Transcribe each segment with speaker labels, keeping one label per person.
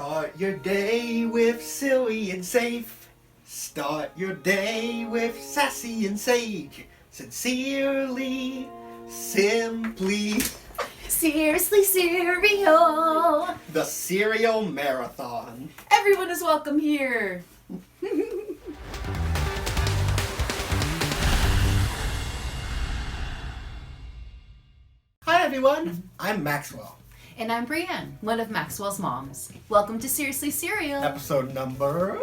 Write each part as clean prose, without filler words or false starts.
Speaker 1: Start your day with silly and safe. Start your day with sassy and sage. Sincerely, simply.
Speaker 2: Seriously Cereal.
Speaker 1: The Cereal Marathon.
Speaker 2: Everyone is welcome here.
Speaker 1: Hi everyone, I'm Maxwell.
Speaker 2: And I'm Brianne, one of Maxwell's moms. Welcome to Seriously Cereal.
Speaker 1: Episode number...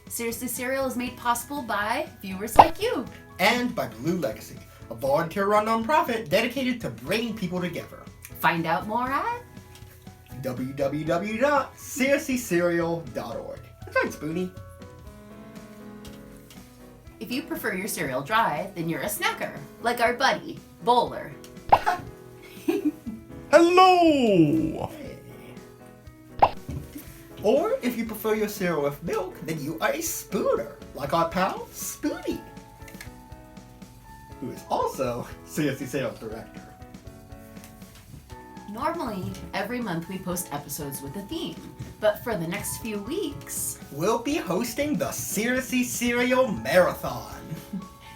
Speaker 2: Seriously Cereal is made possible by viewers like you.
Speaker 1: And by Blue Legacy, a volunteer-run nonprofit dedicated to bringing people together.
Speaker 2: Find out more at
Speaker 1: www.seriouslycereal.org. That's right, Spoonie.
Speaker 2: If you prefer your cereal dry, then you're a snacker, like our buddy, Bowler.
Speaker 3: Hello!
Speaker 1: Hey. Or if you prefer your cereal with milk, then you are a spooner, like our pal Spoonie, who is also Seriously Cereal's director.
Speaker 2: Normally, every month we post episodes with a theme, but for the next few weeks,
Speaker 1: We'll be hosting the Seriously Cereal Marathon.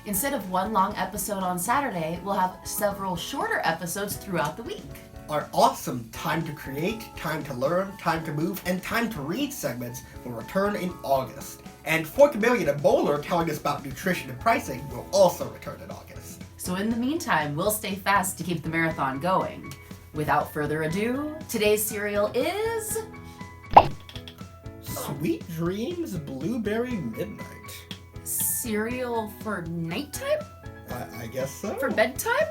Speaker 2: instead of one long episode on Saturday, we'll have several shorter episodes throughout the week.
Speaker 1: Our awesome Time to Create, Time to Learn, Time to Move, and Time to Read segments will return in August. And Fork Million and Bowler telling us about nutrition and pricing will also return in August.
Speaker 2: So in the meantime, we'll stay fast to keep the marathon going. Without further ado, today's cereal is...
Speaker 1: Sweet Dreams Blueberry Midnight.
Speaker 2: cereal for nighttime?
Speaker 1: I guess so.
Speaker 2: For bedtime?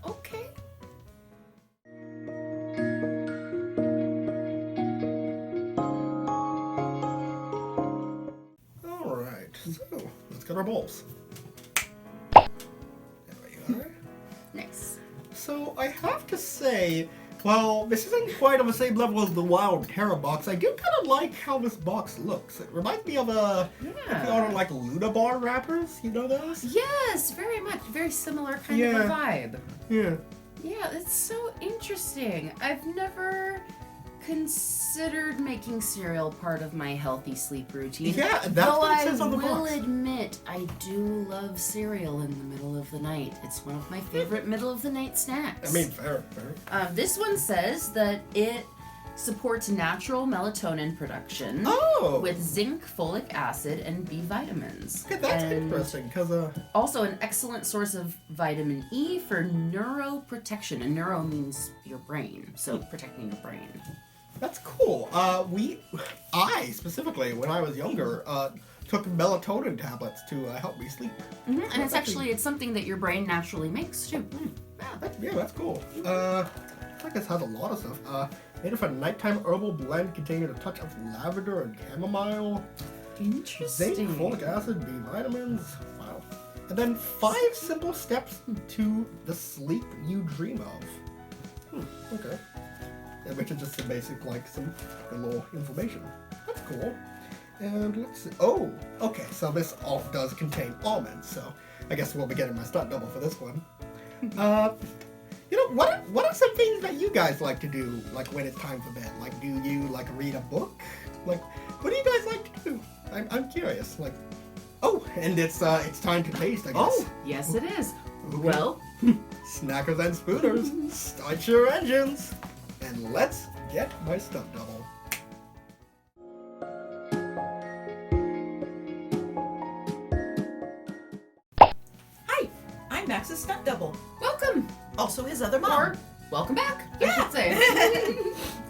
Speaker 2: Okay.
Speaker 1: Alright, so let's get our bowls. There we are.
Speaker 2: Nice.
Speaker 1: So I have to say, well, this isn't quite on the same level as the Wild Terra box. I do kind of like how this box looks. It reminds me of like Luna Bar wrappers. You know those?
Speaker 2: Yes, very much. Very similar kind of a vibe.
Speaker 1: Yeah.
Speaker 2: Yeah, it's so interesting. I've never considered making cereal part of my healthy sleep routine.
Speaker 1: Yeah, that's
Speaker 2: Though
Speaker 1: what it says on the
Speaker 2: I will
Speaker 1: box.
Speaker 2: admit, I do love cereal in the middle of the night. It's one of my favorite middle of the night snacks.
Speaker 1: I mean, fair.
Speaker 2: This one says that it supports natural melatonin production with zinc, folic acid, and B vitamins.
Speaker 1: Okay, that's interesting, because
Speaker 2: Also an excellent source of vitamin E for neuroprotection. And neuro means your brain, so protecting your brain.
Speaker 1: that's cool. I specifically, when I was younger, took melatonin tablets to help me sleep.
Speaker 2: Mm-hmm. And it's something that your brain naturally makes too.
Speaker 1: That's cool. I think this has a lot of stuff. Made of a nighttime herbal blend containing a touch of lavender and chamomile.
Speaker 2: Interesting.
Speaker 1: Zinc, folic acid, B vitamins. Wow. And then 5 simple steps to the sleep you dream of. Okay. Yeah, which is just some basic, some little information. That's cool. And let's see. Oh, okay. So this does contain almonds. So I guess we'll be getting my stunt double for this one. What are some things that you guys like to do, when it's time for bed? Do you, read a book? What do you guys like to do? I'm curious. And it's time to taste, I guess.
Speaker 2: Oh, yes it is.
Speaker 1: Okay.
Speaker 2: Well,
Speaker 1: Snackers and Spooners, start your engines, and let's get my stunt double.
Speaker 4: Hi, I'm Max's stunt double.
Speaker 2: welcome.
Speaker 4: Also his other mom.
Speaker 2: Or welcome back, I should say.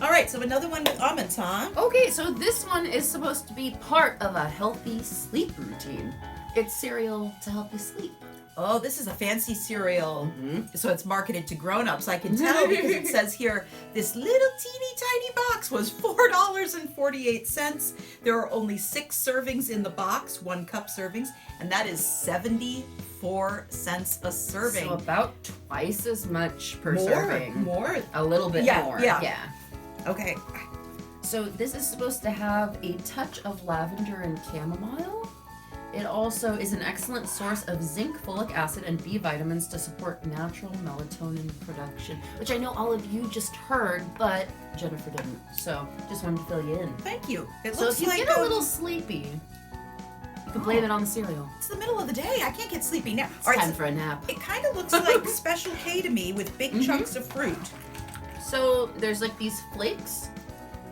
Speaker 4: All right, so another one with almonds, huh?
Speaker 2: Okay, so this one is supposed to be part of a healthy sleep routine. It's cereal to help you sleep.
Speaker 4: Oh, this is a fancy cereal. So it's marketed to grown-ups, I can tell, because it says here, this little teeny tiny box was $4.48. There are only 6 servings in the box, 1 cup servings, and that is 74 cents a serving.
Speaker 2: So about twice as much per serving.
Speaker 4: More?
Speaker 2: A little bit more.
Speaker 4: Yeah. Okay.
Speaker 2: So this is supposed to have a touch of lavender and chamomile. It also is an excellent source of zinc, folic acid, and B vitamins to support natural melatonin production, which I know all of you just heard, but Jennifer didn't. So just wanted to fill you in.
Speaker 4: Thank you. It
Speaker 2: So
Speaker 4: looks
Speaker 2: if you
Speaker 4: like
Speaker 2: get a little sleepy, you can blame it on the cereal.
Speaker 4: it's the middle of the day. I can't get sleepy now.
Speaker 2: It's time for a nap.
Speaker 4: It kind of looks like Special K to me with big chunks of fruit.
Speaker 2: So there's like these flakes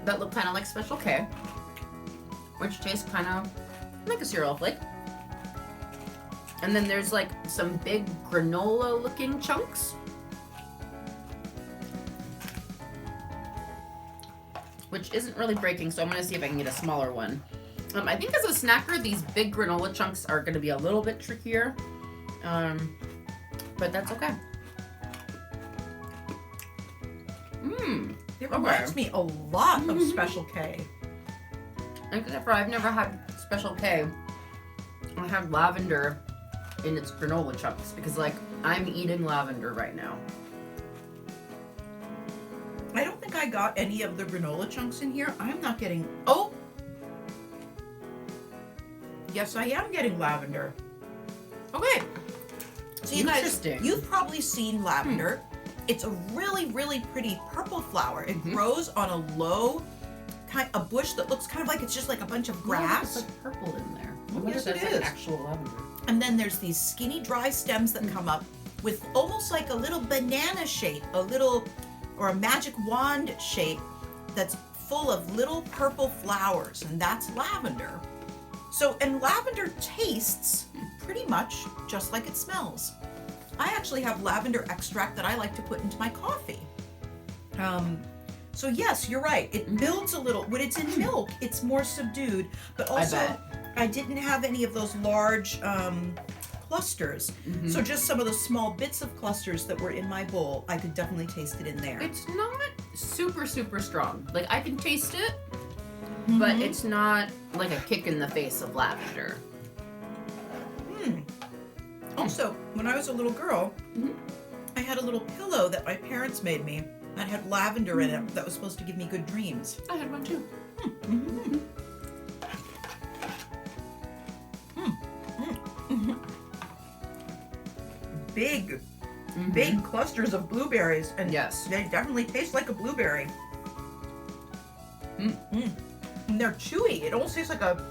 Speaker 2: that look kind of like Special K, which taste kind of like a cereal flake. And then there's like some big granola looking chunks, which isn't really breaking, so I'm gonna see if I can get a smaller one. I think as a snacker, these big granola chunks are gonna be a little bit trickier, but that's okay.
Speaker 4: It reminds me a lot of Special K.
Speaker 2: Except for I've never had Special K. I have lavender in its granola chunks because, like, I'm eating lavender right now.
Speaker 4: I don't think I got any of the granola chunks in here. I'm not getting. Oh! Yes, I am getting lavender. Okay. So you guys,
Speaker 2: Interesting.
Speaker 4: you've probably seen lavender. It's a really, really pretty purple flower. It grows on a a bush that looks kind of like it's just like a bunch of grass.
Speaker 2: It's like purple in there. I
Speaker 4: Oh,
Speaker 2: wonder
Speaker 4: yes,
Speaker 2: if that's
Speaker 4: it
Speaker 2: like
Speaker 4: is.
Speaker 2: actual lavender.
Speaker 4: And then there's these skinny, dry stems that come up with almost like a little banana shape, or a magic wand shape that's full of little purple flowers, and that's lavender. So, and lavender tastes pretty much just like it smells. I actually have lavender extract that I like to put into my coffee. So yes, you're right. It builds a little. When it's in milk, it's more subdued. But also, I didn't have any of those large clusters. So just some of the small bits of clusters that were in my bowl, I could definitely taste it in there.
Speaker 2: It's not super, super strong. Like, I can taste it, but it's not like a kick in the face of lavender.
Speaker 4: Also, when I was a little girl, I had a little pillow that my parents made me that had lavender in it that was supposed to give me good dreams.
Speaker 2: I had one too.
Speaker 4: Big clusters of blueberries, and
Speaker 2: Yes.
Speaker 4: they definitely taste like a blueberry. And they're chewy. It almost tastes like a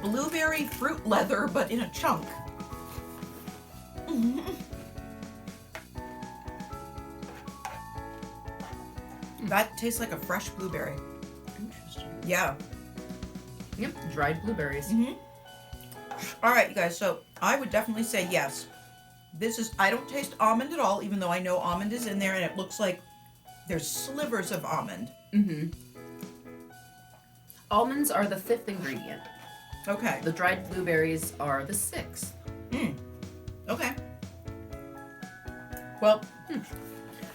Speaker 4: blueberry fruit leather, but in a chunk. That tastes like a fresh blueberry.
Speaker 2: Interesting.
Speaker 4: Yeah.
Speaker 2: Yep, dried blueberries.
Speaker 4: All right, you guys. So I would definitely say yes. I don't taste almond at all, even though I know almond is in there, and it looks like there's slivers of almond.
Speaker 2: Almonds are the 5th ingredient.
Speaker 4: Okay.
Speaker 2: The dried blueberries are the 6th.
Speaker 4: Okay.
Speaker 2: Well,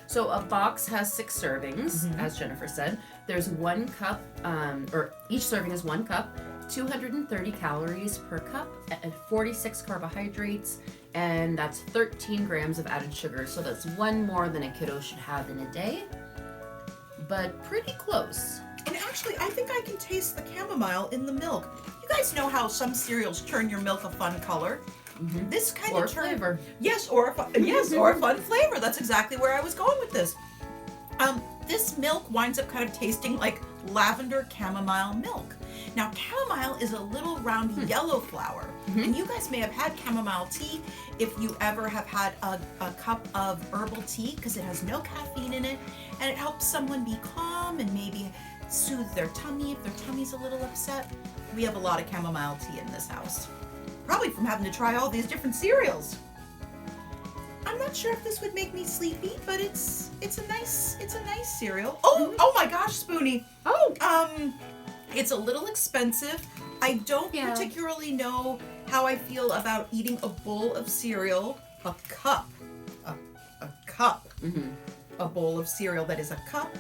Speaker 2: so a box has 6 servings, as Jennifer said. There's 1 cup, or each serving is 1 cup, 230 calories per cup, and 46 carbohydrates, and that's 13 grams of added sugar. So that's 1 more than a kiddo should have in a day, but pretty close.
Speaker 4: And actually, I think I can taste the chamomile in the milk. You guys know how some cereals turn your milk a fun color. This kind
Speaker 2: Or
Speaker 4: of turn.
Speaker 2: flavor.
Speaker 4: Yes, or a fun flavor. That's exactly where I was going with this. This milk winds up kind of tasting like lavender chamomile milk. Now, chamomile is a little round yellow flower, and you guys may have had chamomile tea if you ever have had a cup of herbal tea, because it has no caffeine in it, and it helps someone be calm and maybe soothe their tummy if their tummy's a little upset. We have a lot of chamomile tea in this house, probably from having to try all these different cereals. I'm not sure if this would make me sleepy, but it's a nice cereal. Oh my gosh, Spoonie. It's a little expensive. I don't particularly know how I feel about eating a bowl of cereal, a cup, a bowl of cereal that is a cup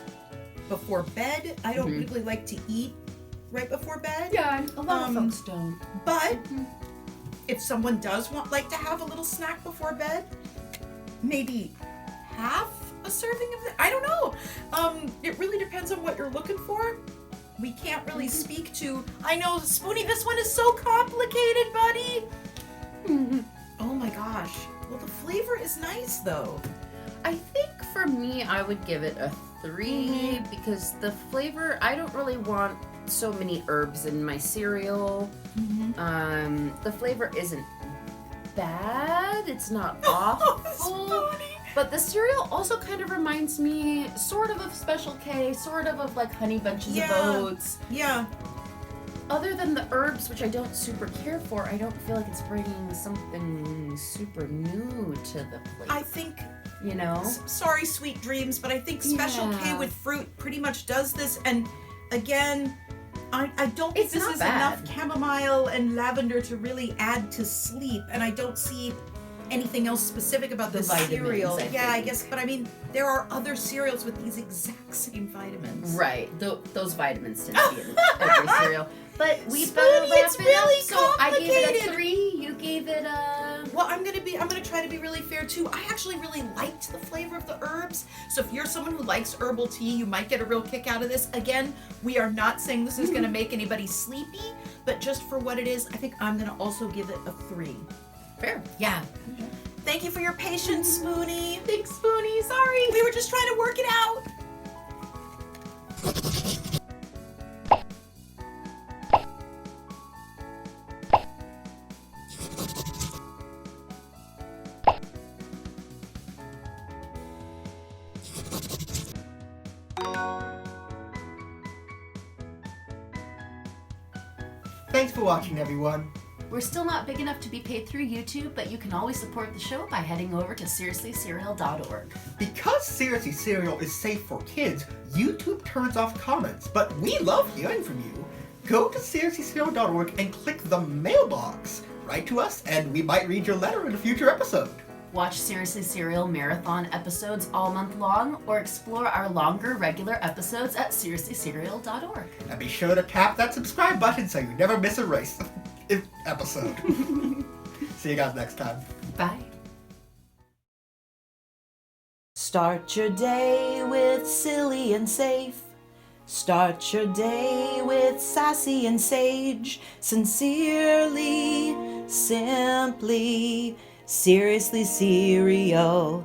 Speaker 4: before bed. I don't really like to eat right before bed.
Speaker 2: Yeah, a lot of folks don't.
Speaker 4: But if someone does like to have a little snack before bed, maybe half a serving of it. I don't know. It really depends on what you're looking for. we can't really speak to. I know, Spoonie, this one is so complicated, buddy. Oh my gosh. Well, the flavor is nice though.
Speaker 2: I think for me, I would give it a 3 because the flavor, I don't really want so many herbs in my cereal. The flavor isn't bad. It's not awful. But the cereal also kind of reminds me sort of Special K, sort of like Honey Bunches of Oats.
Speaker 4: Yeah.
Speaker 2: Other than the herbs, which I don't super care for, I don't feel like it's bringing something super new to the plate.
Speaker 4: I think,
Speaker 2: you know?
Speaker 4: Sorry, Sweet Dreams, but I think Special K with fruit pretty much does this. And again, I don't think this is enough chamomile and lavender to really add to sleep. And I don't see anything else specific about the cereal. I guess, but I mean, there are other cereals with these exact same vitamins.
Speaker 2: Right. Those vitamins tend to be in every cereal. But we better
Speaker 4: Spoonie,
Speaker 2: wrap
Speaker 4: it's
Speaker 2: it
Speaker 4: really
Speaker 2: up. So I gave it a
Speaker 4: complicated.
Speaker 2: 3. You gave it a...
Speaker 4: Well, I'm gonna try to be really fair too. I actually really liked the flavor of the herbs. So if you're someone who likes herbal tea, you might get a real kick out of this. Again, we are not saying this is gonna make anybody sleepy, but just for what it is, I think I'm gonna also give it a 3.
Speaker 2: Fair.
Speaker 4: Yeah. Thank you for your patience, Spoonie.
Speaker 2: Thanks, Spoonie. Sorry.
Speaker 4: We were just trying to work it out.
Speaker 1: Thanks for watching, everyone.
Speaker 2: We're still not big enough to be paid through YouTube, but you can always support the show by heading over to seriouslycereal.org.
Speaker 1: Because Seriously Cereal is safe for kids, YouTube turns off comments, but we love hearing from you. Go to seriouslycereal.org and click the mailbox. Write to us, and we might read your letter in a future episode.
Speaker 2: Watch Seriously Cereal marathon episodes all month long, or explore our longer regular episodes at seriouslycereal.org.
Speaker 1: And be sure to tap that subscribe button so you never miss a race episode. See you guys next time.
Speaker 2: Bye.
Speaker 4: Start your day with silly and safe. Start your day with sassy and sage. Sincerely, simply, seriously cereal.